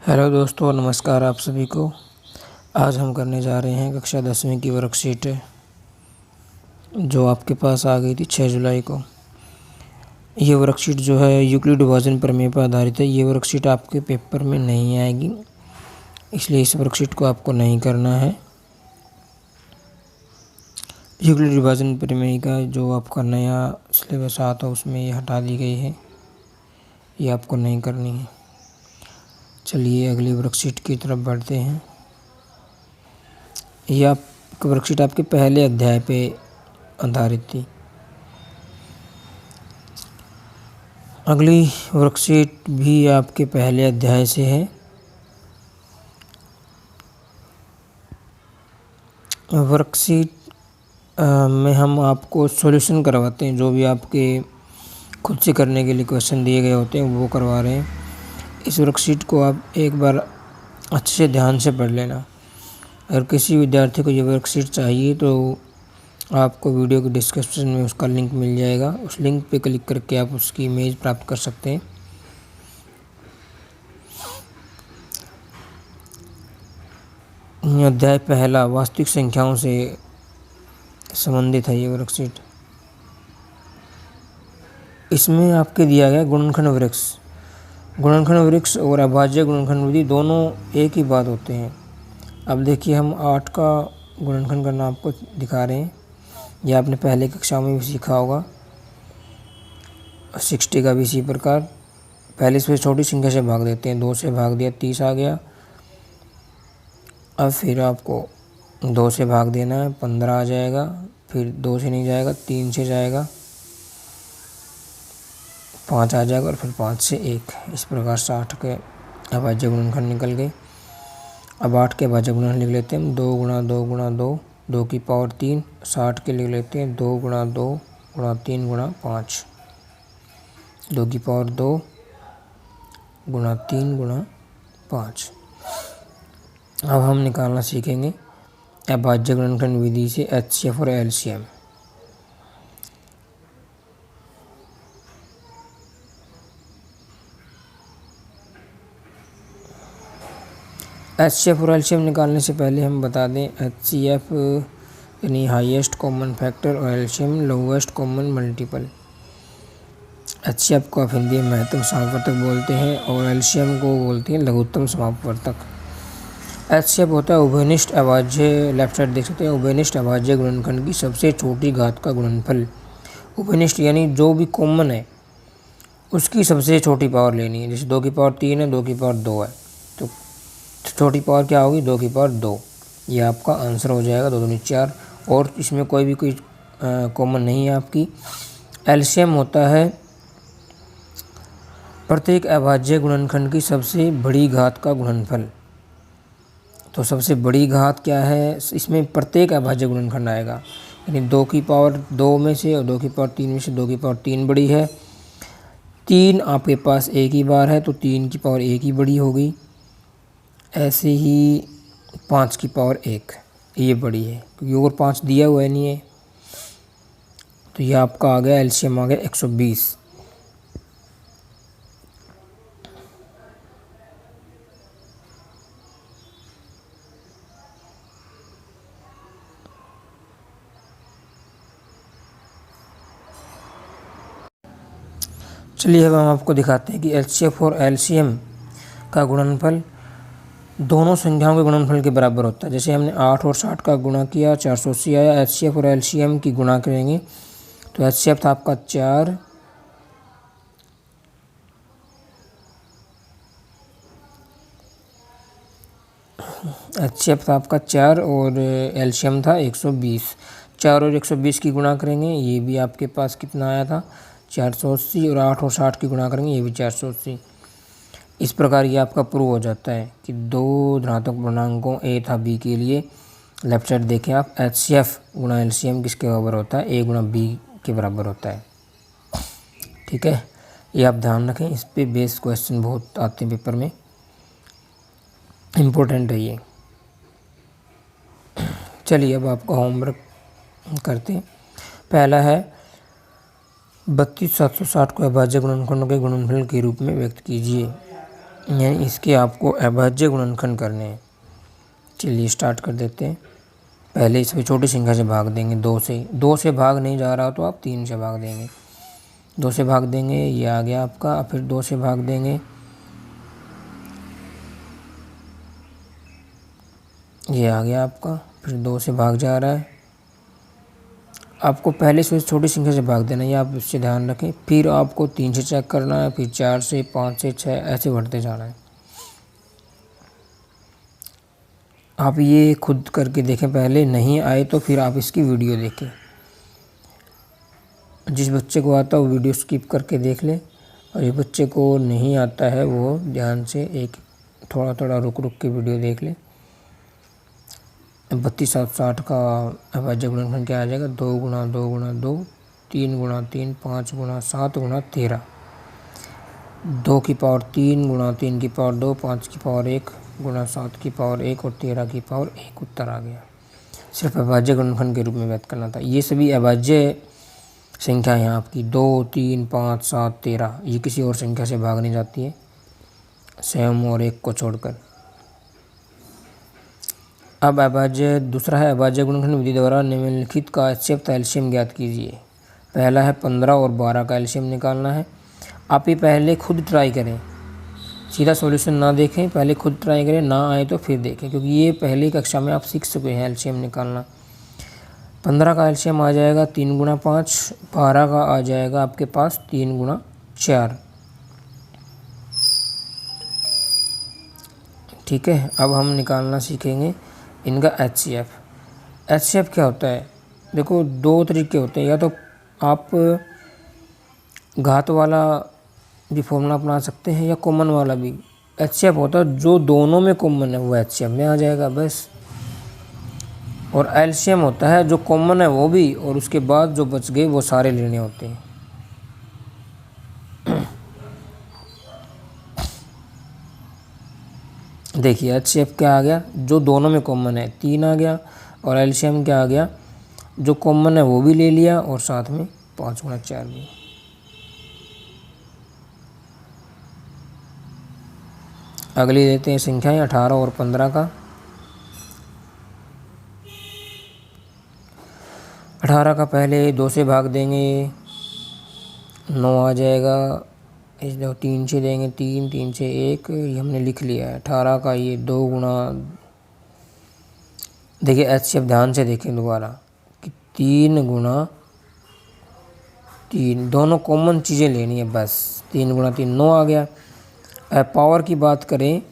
Hello दोस्तों, नमस्कार आप सभी को। आज हम करने जा रहे हैं कक्षा 10वीं की वर्कशीट जो आपके पास आ गई थी 6 जुलाई को। ये वर्कशीट जो है यूक्लिड विभाजन प्रमेय पर आधारित है। ये वर्कशीट आपके पेपर में नहीं आएगी, इसलिए इस वर्कशीट को आपको नहीं करना है। यूक्लिड विभाजन प्रमेय का जो आपका नया सिलेबस आता है उसमें ये हटा दी गई है, ये आपको नहीं करनी है। चलिए अगली वर्कशीट की तरफ बढ़ते हैं। यह वर्कशीट आपके पहले अध्याय पे आधारित थी। अगली वर्कशीट भी आपके पहले अध्याय से है। वर्कशीट में हम आपको सॉल्यूशन करवाते हैं, जो भी आपके खुद से करने के लिए क्वेश्चन दिए गए होते हैं वो करवा रहे हैं। इस वर्कशीट को आप एक बार अच्छे से ध्यान से पढ़ लेना। अगर किसी विद्यार्थी को ये वर्कशीट चाहिए तो आपको वीडियो के डिस्क्रिप्शन में उसका लिंक मिल जाएगा। उस लिंक पे क्लिक करके आप उसकी इमेज प्राप्त कर सकते हैं। अध्याय पहला वास्तविक संख्याओं से संबंधित है ये वर्कशीट। इसमें आपके दिया गया गुणनखंड वृक्ष और अभाज्य गुणनखंड विधि दोनों एक ही बात होते हैं। अब देखिए, हम 8 का गुणनखंड करना आपको दिखा रहे हैं। यह आपने पहले कक्षा में भी सीखा होगा। 60 का भी इसी प्रकार पहले से छोटी संख्या से भाग देते हैं। 2 से भाग दिया 30 आ गया। अब फिर आपको 2 से भाग देना है, 15 आ जाएगा। फिर 2 से नहीं जाएगा, 3 से जाएगा, 5 आ जाएगा और फिर 5 से 1। इस प्रकार से 8 के अभाज्य गुणनखंड निकल गए। अब 8 के अभाज्य गुणनखंड लिख लेते हैं हम। 2 गुणा 2 गुणा 2, 2 की पावर 3। 60 के लिख लेते हैं 2 गुणा 2 गुणा 3 गुणा 5, 2 की पावर 2 गुणा 3 गुणा 5। अब हम निकालना सीखेंगे अभाज्य गुणनखंड विधि से HCF और LCM। HCF और LCM निकालने से पहले हम बता दें, HCF यानी हाईएस्ट कॉमन फैक्टर और LCM lowest common multiple. HCF को आप हिंदी में महत्तम समापवर्तक बोलते हैं और LCM को बोलते हैं लघुत्तम समापवर्तक। HCF होता है उभयनिष्ठ अभाज्य, लेफ्ट साइड देख सकते हैं, उभयनिष्ठ अभाज्य गुणनखंड की सबसे छोटी घात का गुणनफल। उभयनिष्ठ यानी जो भी कॉमन है उसकी सबसे छोटी पावर लेनी है। जैसे 2 की पावर 3 है, 2 की पावर 2 है, तो छोटी पावर क्या होगी? 2 की पावर 2। ये आपका आंसर हो जाएगा। 2 दूनी 4। और इसमें कोई कॉमन नहीं है आपकी। LCM होता है प्रत्येक अभाज्य गुणनखंड की सबसे बड़ी घात का गुणनफल। तो सबसे बड़ी घात क्या है? इसमें प्रत्येक अभाज्य गुणनखंड आएगा, यानी 2 की पावर 2 में से और 2 की पावर 3 में से 2 की पावर 3 बड़ी है। 3 आपके पास एक ही बार है तो 3 की पावर 1 ही बड़ी होगी। ऐसे ही 5 की पावर 1 ये बड़ी है, क्योंकि और 5 दिया हुआ नहीं है। तो ये आपका आ गया LCM आ गया 120। चलिए अब हम आपको दिखाते हैं कि HCF और LCM का गुणनफल दोनों संख्याओं के गुणनफल के बराबर होता है। जैसे हमने 8 और 60 का गुणा किया, 480 आया। HCF और LCM की गुणा करेंगे तो HCF था आपका 4, HCF था आपका 4 और LCM था 120। 4 और 120 की गुणा करेंगे, ये भी आपके पास कितना आया था? 480। और 8 और 60 की गुणा करेंगे, ये भी 480। इस प्रकार ये आपका प्रूव हो जाता है कि 2 धनात्मक पूर्णांकों A था B के लिए। लेफ्ट साइड देखें आप, HCF गुणा LCM किसके बराबर होता है? A गुणा B के बराबर होता है। ठीक है, ये आप ध्यान रखें। इस पे बेस क्वेश्चन बहुत आते हैं पेपर में, इम्पोर्टेंट है ये। चलिए अब आपका होमवर्क करते हैं। पहला है 32,760 को अभाज्य गुणनखंडों के गुणनफल के रूप में व्यक्त कीजिए। यानी इसके आपको अभाज्य गुणनखंड करने हैं। चलिए स्टार्ट कर देते हैं। पहले इसमें छोटी संख्या से भाग देंगे, 2 से भाग नहीं जा रहा तो आप 3 से भाग देंगे। 2 से भाग देंगे, ये आ गया आपका। फिर 2 से भाग देंगे, ये आ गया आपका। फिर 2 से भाग जा रहा है, आपको पहले से छोटी संख्या से भाग देना है, ये आप इससे ध्यान रखें। फिर आपको 3 से चेक करना है, फिर 4 से, 5 से, 6 ऐसे बढ़ते जाना है। आप ये खुद करके देखें, पहले नहीं आए तो फिर आप इसकी वीडियो देखें। जिस बच्चे को आता है वो वीडियो स्किप करके देख ले, और जिस बच्चे को नहीं आता है वो ध्यान से एक थोड़ा थोड़ा रुक रुक के वीडियो देख ले। 32 7 60 का अभाज्य गुणनखंड क्या आ जाएगा? 2 गुणा 2 गुणा 2, 3 गुणा 3, 5 गुणा 7 गुणा 13, 2 की पावर 3 गुणा 3 की पावर 2, 5 की पावर 1 गुणा 7 की पावर 1 और 13 की पावर 1 उत्तर आ गया। सिर्फ अभाज्य गुणनखंड के रूप में व्यक्त करना था। ये सभी अभाज्य संख्या है आपकी, 2 3 5 7 13, ये किसी और संख्या से भाग नहीं जाती है, स्वयं और 1 को छोड़कर। अब अभाज्य दूसरा है अभाज्य गुणनखंड विधि द्वारा निम्नलिखित का HCF एलसीएम ज्ञात कीजिए। पहला है 15 और 12 का एलसीएम निकालना है। आप ये पहले खुद ट्राई करें, सीधा सॉल्यूशन ना देखें, पहले खुद ट्राई करें, ना आए तो फिर देखें, क्योंकि ये पहली कक्षा में आप सीख चुके हैं एलसीएम निकालना। 15 का एलसीएम आ जाएगा 3 गुणा 5, 12 का आ जाएगा आपके पास 3 गुणा 4। ठीक है, अब हम निकालना सीखेंगे इनका HCF क्या होता है? देखो 2 तरीके होते हैं, या तो आप घात वाला भी फॉर्मूला अपना सकते हैं या कॉमन वाला भी। HCF होता है जो दोनों में कॉमन है वो HCF में आ जाएगा बस। और एलसीएम होता है जो कॉमन है वो भी, और उसके बाद जो बच गए वो सारे लेने होते हैं। देखिए HCF क्या आ गया? जो दोनों में कॉमन है 3 आ गया, और एलसीएम क्या आ गया? जो कॉमन है वो भी ले लिया और साथ में 5 गुणा 4 भी। अगली देते हैं संख्याएं 18 और 15 का। 18 का पहले 2 से भाग देंगे, 9 आ जाएगा। इस 3 से देंगे 3, 3 से 1, ये हमने लिख लिया है। 18 का ये 2 गुणा, देखिए HCF ध्यान से देखें दोबारा कि 3 गुणा 3, दोनों कॉमन चीज़ें लेनी है बस। 3 गुणा 3 9 आ गया। पावर की बात करें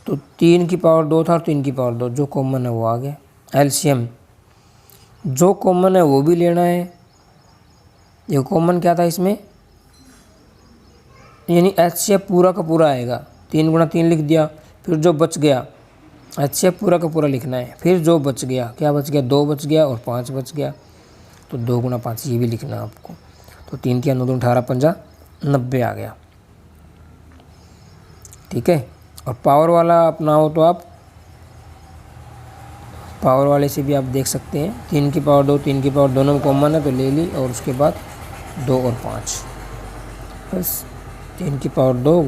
तो 3 की पावर 2 था और 3 की पावर 2, जो कॉमन है वो आ गया। एलसीएम जो कॉमन है वो भी लेना है। ये कॉमन क्या था इसमें? यानी HCF पूरा का पूरा आएगा। 3 गुणा 3 लिख दिया, फिर जो बच गया HCF पूरा का पूरा लिखना है। फिर जो बच गया, क्या बच गया? 2 बच गया और 5 बच गया, तो 2 गुणा 5 ये भी लिखना है आपको। तो 3 किया 9 18 5 90 आ गया। ठीक है, और पावर वाला अपनाओ तो आप पावर वाले से भी आप देख सकते हैं। 3 की पावर 2, 3 की पावर दोनों कॉमन है तो ले ली, और उसके बाद 2 और 5, बस 3 की पावर 2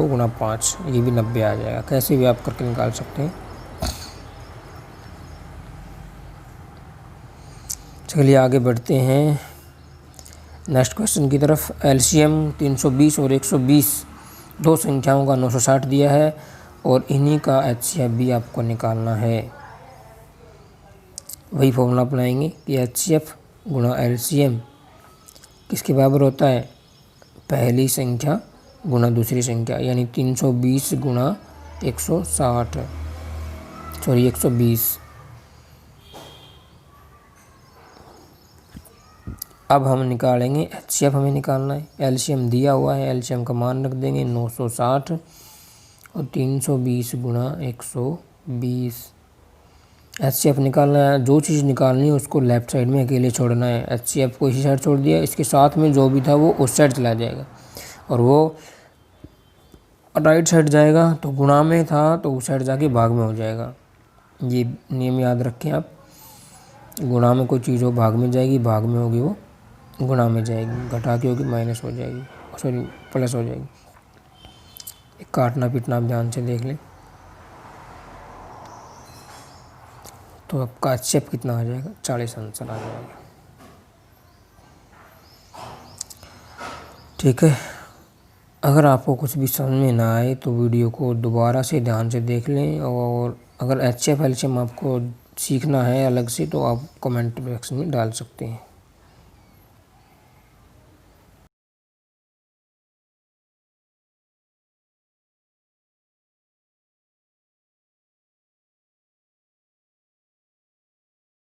गुणा 5, ये भी 90 आ जाएगा। कैसे भी आप करके निकाल सकते हैं। चलिए आगे बढ़ते हैं नेक्स्ट क्वेश्चन की तरफ। एलसीएम 320 और 120 दो संख्याओं का 960 दिया है, और इन्हीं का HCF भी आपको निकालना है। वही फॉर्मूला अपनाएंगे कि HCF गुणा LCM किसके बराबर होता है? पहली संख्या गुणा दूसरी संख्या, यानी 320 गुणा 120। अब हम निकालेंगे HCF, हमें निकालना है। LCM दिया हुआ है, LCM का मान रख देंगे 960 और 320 गुणा 120। HCF निकालना है। जो चीज़ निकालनी है उसको लेफ़्ट साइड में अकेले छोड़ना है। HCF को इसी साइड छोड़ दिया, इसके साथ में जो भी था वो उस साइड चला जाएगा, और वो राइट साइड जाएगा तो गुणा में था तो उस साइड जाके भाग में हो जाएगा। ये नियम याद रखें आप। गुणा में कोई चीज़ हो भाग में जाएगी, भाग में होगी वो गुणा में जाएगी, घटा के होगी माइनस हो जाएगी, सॉरी प्लस हो जाएगी। एक काटना पीटना आप ध्यान से देख लें। तो आपका HCF कितना आ जाएगा, 40 आंसर आ जाएगा। ठीक है, अगर आपको कुछ भी समझ में ना आए तो वीडियो को दोबारा से ध्यान से देख लें, और अगर HCF LCM आपको सीखना है अलग से तो आप कमेंट बॉक्स में डाल सकते हैं।